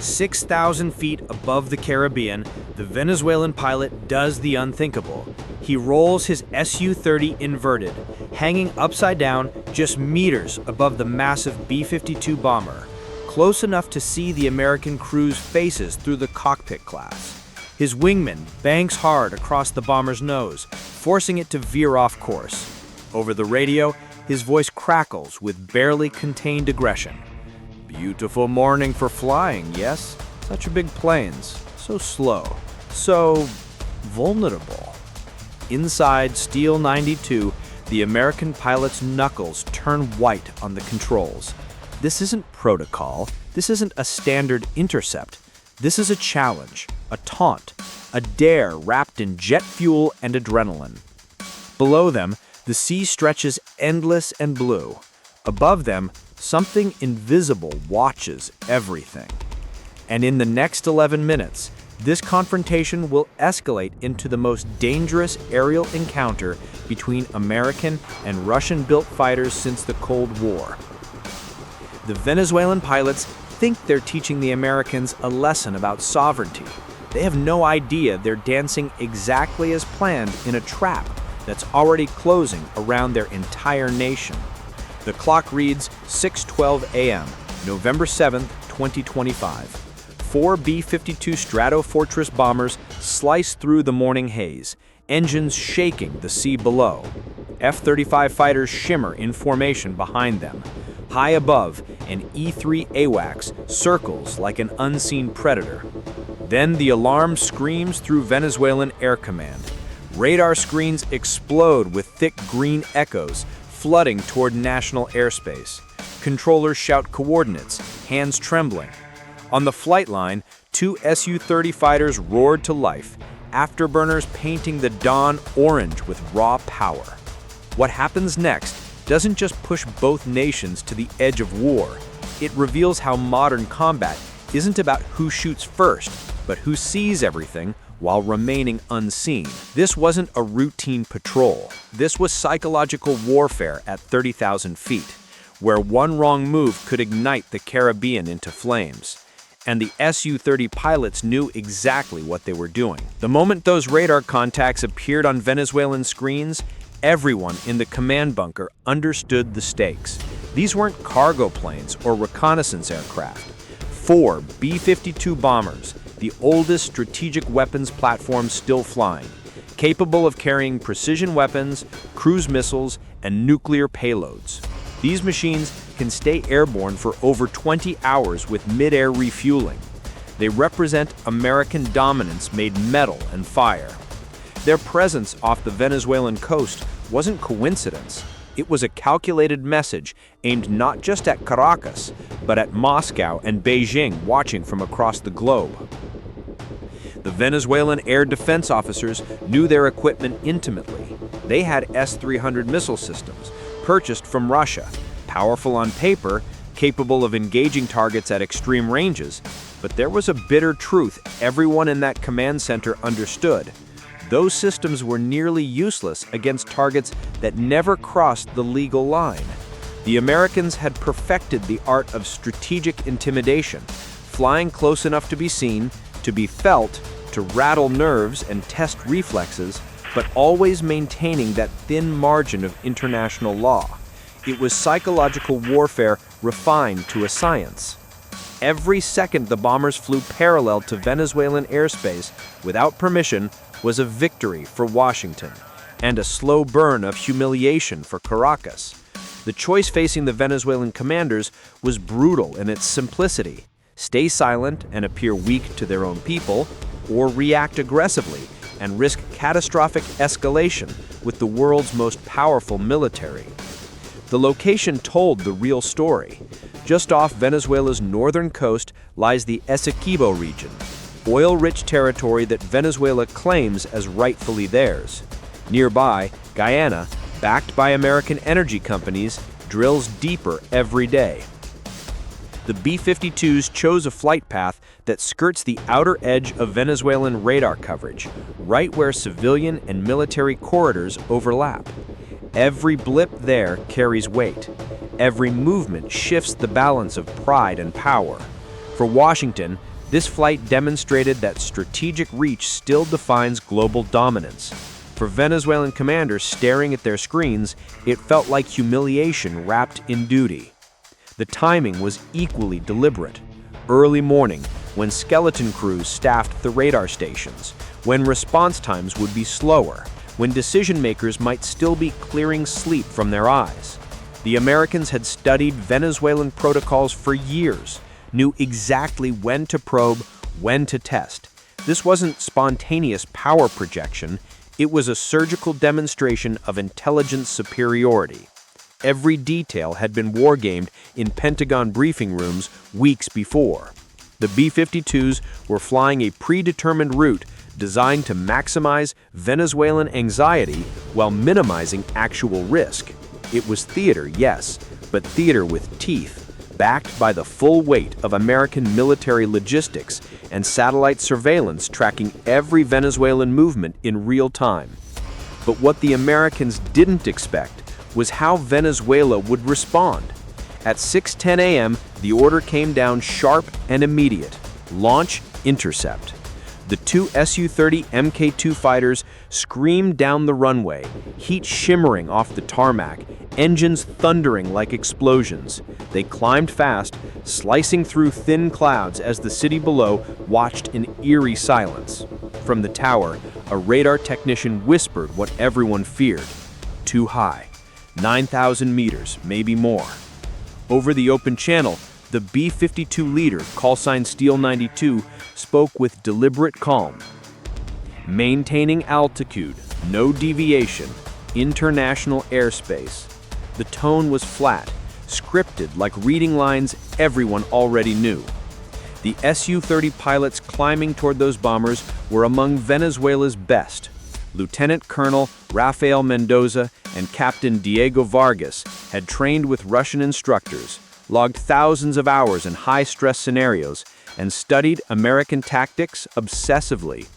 6,000 feet above the Caribbean, the Venezuelan pilot does the unthinkable. He rolls his SU-30 inverted, hanging upside down just meters above the massive B-52 bomber, close enough to see the American crew's faces through the cockpit glass. His wingman banks hard across the bomber's nose, forcing it to veer off course. Over the radio, his voice crackles with barely contained aggression. "Beautiful morning for flying, yes? Such big planes, so slow, so vulnerable." Inside Steel 92, the American pilot's knuckles turn white on the controls. This isn't protocol. This isn't a standard intercept. This is a challenge, a taunt, a dare wrapped in jet fuel and adrenaline. Below them, the sea stretches endless and blue. Above them, something invisible watches everything. And in the next 11 minutes, this confrontation will escalate into the most dangerous aerial encounter between American and Russian-built fighters since the Cold War. The Venezuelan pilots think they're teaching the Americans a lesson about sovereignty. They have no idea they're dancing exactly as planned in a trap that's already closing around their entire nation. The clock reads 6:12 a.m., November 7th, 2025. 4 B-52 Stratofortress bombers slice through the morning haze, engines shaking the sea below. F-35 fighters shimmer in formation behind them. High above, an E-3 AWACS circles like an unseen predator. Then the alarm screams through Venezuelan Air Command. Radar screens explode with thick green echoes, flooding toward national airspace. Controllers shout coordinates, hands trembling. On the flight line, 2 SU-30 fighters roared to life, afterburners painting the dawn orange with raw power. What happens next doesn't just push both nations to the edge of war. It reveals how modern combat isn't about who shoots first, but who sees everything while remaining unseen. This wasn't a routine patrol. This was psychological warfare at 30,000 feet, where one wrong move could ignite the Caribbean into flames. And the SU-30 pilots knew exactly what they were doing. The moment those radar contacts appeared on Venezuelan screens, everyone in the command bunker understood the stakes. These weren't cargo planes or reconnaissance aircraft. 4 B-52 bombers, the oldest strategic weapons platform still flying, capable of carrying precision weapons, cruise missiles, and nuclear payloads. These machines can stay airborne for over 20 hours with mid-air refueling. They represent American dominance made metal and fire. Their presence off the Venezuelan coast wasn't coincidence. It was a calculated message aimed not just at Caracas, but at Moscow and Beijing watching from across the globe. The Venezuelan air defense officers knew their equipment intimately. They had S-300 missile systems, purchased from Russia, powerful on paper, capable of engaging targets at extreme ranges, but there was a bitter truth everyone in that command center understood. Those systems were nearly useless against targets that never crossed the legal line. The Americans had perfected the art of strategic intimidation, flying close enough to be seen, to be felt, to rattle nerves and test reflexes, but always maintaining that thin margin of international law. It was psychological warfare refined to a science. Every second the bombers flew parallel to Venezuelan airspace without permission was a victory for Washington, and a slow burn of humiliation for Caracas. The choice facing the Venezuelan commanders was brutal in its simplicity: stay silent and appear weak to their own people, or react aggressively and risk catastrophic escalation with the world's most powerful military. The location told the real story. Just off Venezuela's northern coast lies the Essequibo region, oil-rich territory that Venezuela claims as rightfully theirs. Nearby, Guyana, backed by American energy companies, drills deeper every day. The B-52s chose a flight path that skirts the outer edge of Venezuelan radar coverage, right where civilian and military corridors overlap. Every blip there carries weight. Every movement shifts the balance of pride and power. For Washington, This flight demonstrated that strategic reach still defines global dominance. For Venezuelan commanders staring at their screens, it felt like humiliation wrapped in duty. The timing was equally deliberate. Early morning, when skeleton crews staffed the radar stations, when response times would be slower, when decision-makers might still be clearing sleep from their eyes. The Americans had studied Venezuelan protocols for years, knew exactly when to probe, when to test. This wasn't spontaneous power projection, it was a surgical demonstration of intelligence superiority. Every detail had been wargamed in Pentagon briefing rooms weeks before. The B-52s were flying a predetermined route designed to maximize Venezuelan anxiety while minimizing actual risk. It was theater, yes, but theater with teeth, backed by the full weight of American military logistics and satellite surveillance tracking every Venezuelan movement in real time. But what the Americans didn't expect was how Venezuela would respond. At 6:10 a.m., the order came down sharp and immediate: launch, intercept. The two SU-30MK2 fighters screamed down the runway, heat shimmering off the tarmac, engines thundering like explosions. They climbed fast, slicing through thin clouds as the city below watched in eerie silence. From the tower, a radar technician whispered what everyone feared: too high. 9,000 meters, maybe more. Over the open channel, the B-52 leader, callsign Steel 92, spoke with deliberate calm. Maintaining altitude, no deviation, international airspace. The tone was flat, scripted like reading lines everyone already knew. The SU-30 pilots climbing toward those bombers were among Venezuela's best. Lieutenant Colonel Rafael Mendoza and Captain Diego Vargas had trained with Russian instructors, logged thousands of hours in high-stress scenarios, and studied American tactics obsessively.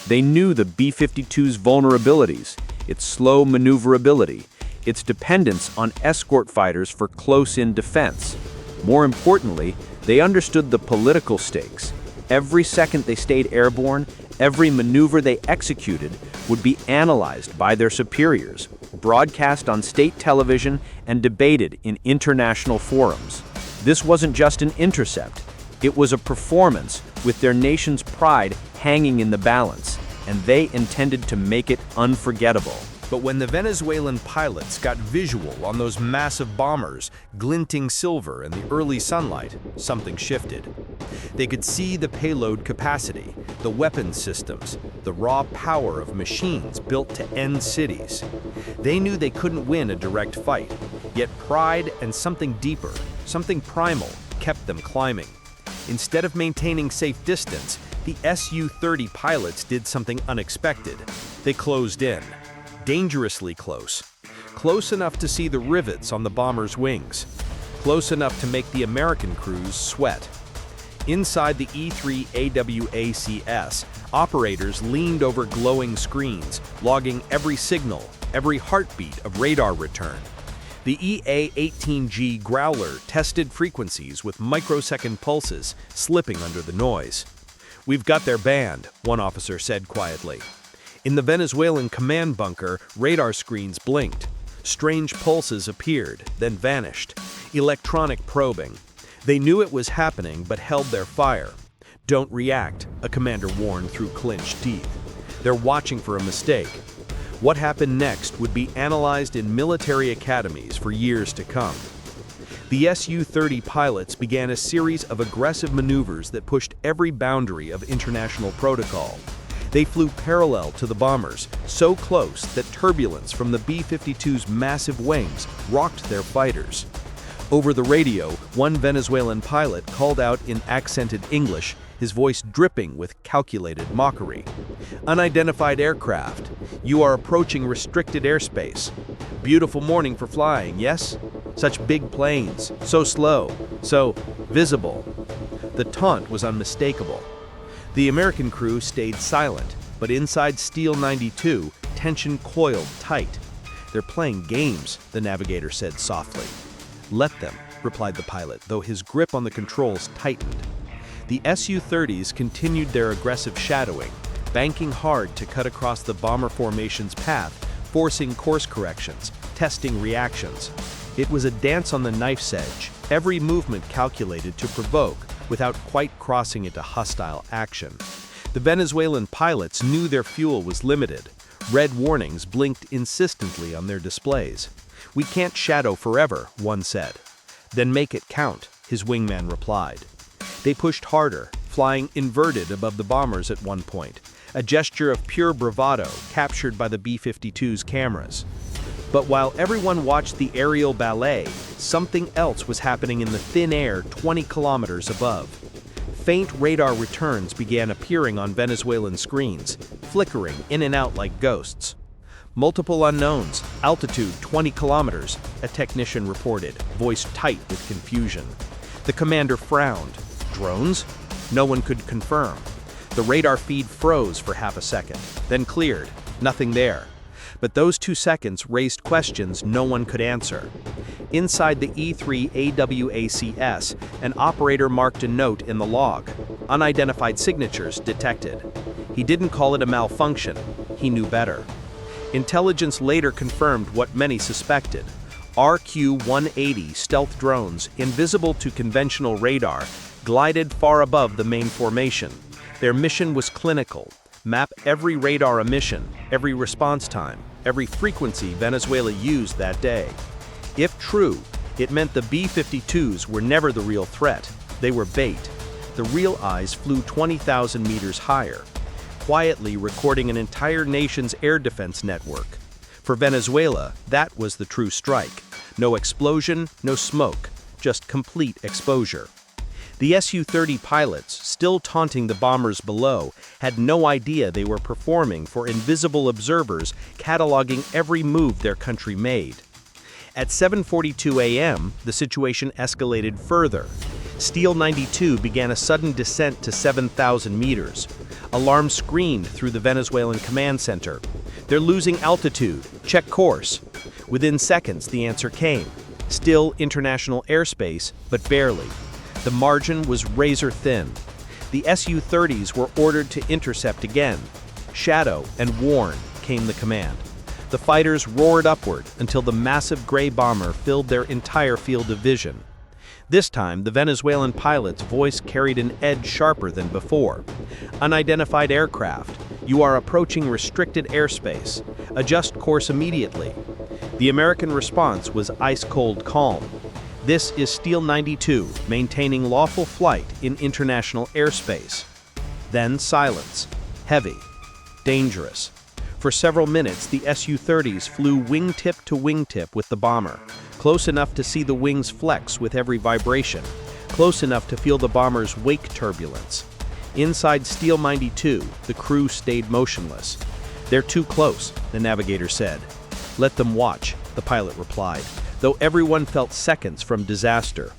They knew the B-52's vulnerabilities, its slow maneuverability, its dependence on escort fighters for close-in defense. More importantly, they understood the political stakes. Every second they stayed airborne, every maneuver they executed would be analyzed by their superiors, broadcast on state television, and debated in international forums. This wasn't just an intercept. It was a performance with their nation's pride hanging in the balance, and they intended to make it unforgettable. But when the Venezuelan pilots got visual on those massive bombers, glinting silver in the early sunlight, something shifted. They could see the payload capacity, the weapons systems, the raw power of machines built to end cities. They knew they couldn't win a direct fight, yet pride and something deeper, something primal, kept them climbing. Instead of maintaining safe distance, the SU-30 pilots did something unexpected. They closed in. Dangerously close. Close enough to see the rivets on the bomber's wings. Close enough to make the American crews sweat. Inside the E-3 AWACS, operators leaned over glowing screens, logging every signal, every heartbeat of radar return. The EA-18G Growler tested frequencies with microsecond pulses, slipping under the noise. "We've got their band," one officer said quietly. In the Venezuelan command bunker, radar screens blinked. Strange pulses appeared, then vanished. Electronic probing. They knew it was happening, but held their fire. "Don't react," a commander warned through clenched teeth. "They're watching for a mistake." What happened next would be analyzed in military academies for years to come. The SU-30 pilots began a series of aggressive maneuvers that pushed every boundary of international protocol. They flew parallel to the bombers, so close that turbulence from the B-52's massive wings rocked their fighters. Over the radio, one Venezuelan pilot called out in accented English, his voice dripping with calculated mockery. "Unidentified aircraft. You are approaching restricted airspace. Beautiful morning for flying, yes? Such big planes, so slow, so visible." The taunt was unmistakable. The American crew stayed silent, but inside Steel 92, tension coiled tight. "They're playing games," the navigator said softly. "Let them," replied the pilot, though his grip on the controls tightened. The SU-30s continued their aggressive shadowing, banking hard to cut across the bomber formation's path, forcing course corrections, testing reactions. It was a dance on the knife's edge, every movement calculated to provoke without quite crossing into hostile action. The Venezuelan pilots knew their fuel was limited. Red warnings blinked insistently on their displays. "We can't shadow forever," one said. "Then make it count," his wingman replied. They pushed harder, flying inverted above the bombers at one point, a gesture of pure bravado captured by the B-52's cameras. But while everyone watched the aerial ballet, something else was happening in the thin air 20 kilometers above. Faint radar returns began appearing on Venezuelan screens, flickering in and out like ghosts. "Multiple unknowns, altitude 20 kilometers, a technician reported, voice tight with confusion. The commander frowned. Drones? No one could confirm. The radar feed froze for half a second, then cleared. Nothing there. But those 2 seconds raised questions no one could answer. Inside the E-3 AWACS, an operator marked a note in the log. Unidentified signatures detected. He didn't call it a malfunction. He knew better. Intelligence later confirmed what many suspected. RQ-180 stealth drones, invisible to conventional radar, glided far above the main formation. Their mission was clinical. Map every radar emission, every response time, every frequency Venezuela used that day. If true, it meant the B-52s were never the real threat. They were bait. The real eyes flew 20,000 meters higher, quietly recording an entire nation's air defense network. For Venezuela, that was the true strike. No explosion, no smoke, just complete exposure. The SU-30 pilots, still taunting the bombers below, had no idea they were performing for invisible observers cataloging every move their country made. At 7:42 a.m., the situation escalated further. Steel 92 began a sudden descent to 7,000 meters. Alarms screamed through the Venezuelan command center. "They're losing altitude. Check course." Within seconds, the answer came. Still international airspace, but barely. The margin was razor thin. The SU-30s were ordered to intercept again. "Shadow and warn," came the command. The fighters roared upward until the massive gray bomber filled their entire field of vision. This time, the Venezuelan pilot's voice carried an edge sharper than before. "Unidentified aircraft. You are approaching restricted airspace. Adjust course immediately." The American response was ice-cold calm. "This is Steel 92, maintaining lawful flight in international airspace." Then silence. Heavy. Dangerous. For several minutes, the SU-30s flew wingtip to wingtip with the bomber, close enough to see the wings flex with every vibration, close enough to feel the bomber's wake turbulence. Inside Steel 92, the crew stayed motionless. "They're too close," the navigator said. "Let them watch," the pilot replied, though everyone felt seconds from disaster.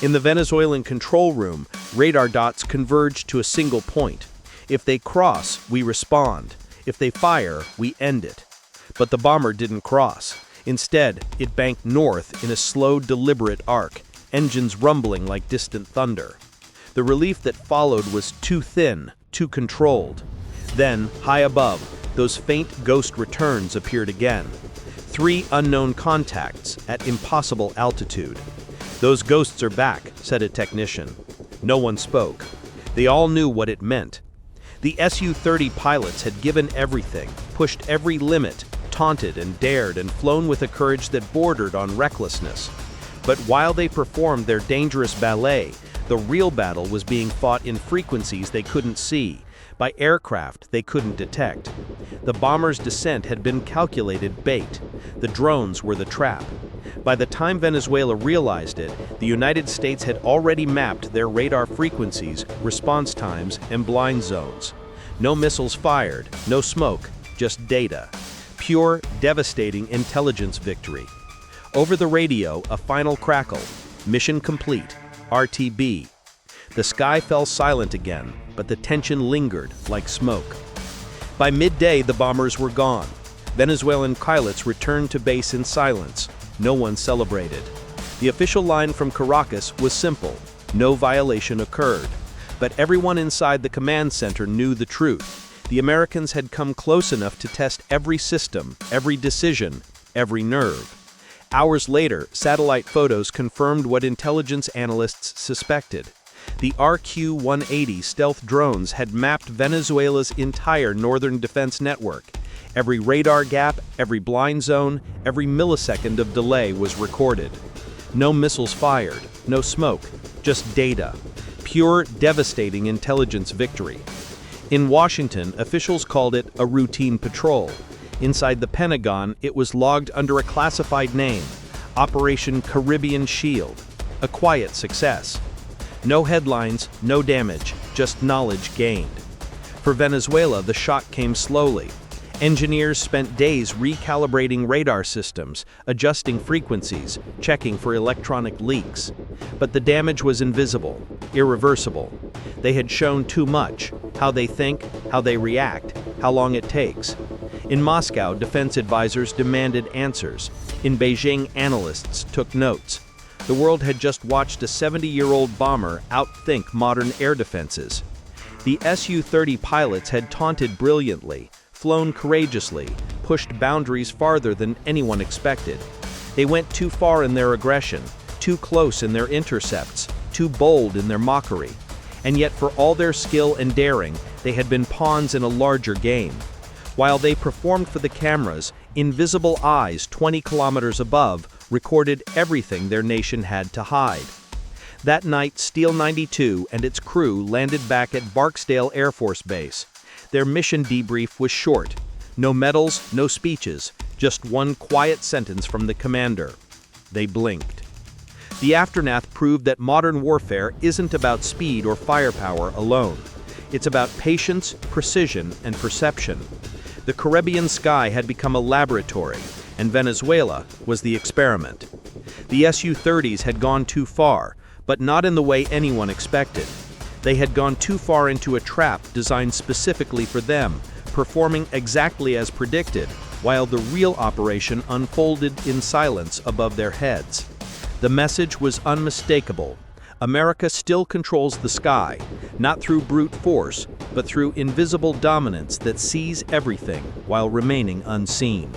In the Venezuelan control room, radar dots converged to a single point. If they cross, we respond. If they fire, we end it. But the bomber didn't cross. Instead, it banked north in a slow, deliberate arc, engines rumbling like distant thunder. The relief that followed was too thin, too controlled. Then, high above, those faint ghost returns appeared again. 3 unknown contacts at impossible altitude. "Those ghosts are back," said a technician. No one spoke. They all knew what it meant. The SU-30 pilots had given everything, pushed every limit, taunted and dared and flown with a courage that bordered on recklessness. But while they performed their dangerous ballet, the real battle was being fought in frequencies they couldn't see, by aircraft they couldn't detect. The bomber's descent had been calculated bait. The drones were the trap. By the time Venezuela realized it, the United States had already mapped their radar frequencies, response times, and blind zones. No missiles fired, no smoke, just data. Pure, devastating intelligence victory. Over the radio, a final crackle. "Mission complete. RTB." The sky fell silent again, but the tension lingered like smoke. By midday, the bombers were gone. Venezuelan pilots returned to base in silence. No one celebrated. The official line from Caracas was simple: no violation occurred. But everyone inside the command center knew the truth. The Americans had come close enough to test every system, every decision, every nerve. Hours later, satellite photos confirmed what intelligence analysts suspected. The RQ-180 stealth drones had mapped Venezuela's entire northern defense network. Every radar gap, every blind zone, every millisecond of delay was recorded. No missiles fired, no smoke, just data. Pure, devastating intelligence victory. In Washington, officials called it a routine patrol. Inside the Pentagon, it was logged under a classified name, Operation Caribbean Shield. A quiet success. No headlines, no damage, just knowledge gained. For Venezuela, the shock came slowly. Engineers spent days recalibrating radar systems, adjusting frequencies, checking for electronic leaks. But the damage was invisible, irreversible. They had shown too much: how they think, how they react, how long it takes. In Moscow, defense advisors demanded answers. In Beijing, analysts took notes. The world had just watched a 70-year-old bomber outthink modern air defenses. The SU-30 pilots had taunted brilliantly, flown courageously, pushed boundaries farther than anyone expected. They went too far in their aggression, too close in their intercepts, too bold in their mockery. And yet, for all their skill and daring, they had been pawns in a larger game. While they performed for the cameras, invisible eyes 20 kilometers above recorded everything their nation had to hide. That night, Steel 92 and its crew landed back at Barksdale Air Force Base. Their mission debrief was short. No medals, no speeches, just one quiet sentence from the commander. They blinked. The aftermath proved that modern warfare isn't about speed or firepower alone. It's about patience, precision, and perception. The Caribbean sky had become a laboratory, and Venezuela was the experiment. The SU-30s had gone too far, but not in the way anyone expected. They had gone too far into a trap designed specifically for them, performing exactly as predicted, while the real operation unfolded in silence above their heads. The message was unmistakable. America still controls the sky, not through brute force, but through invisible dominance that sees everything while remaining unseen.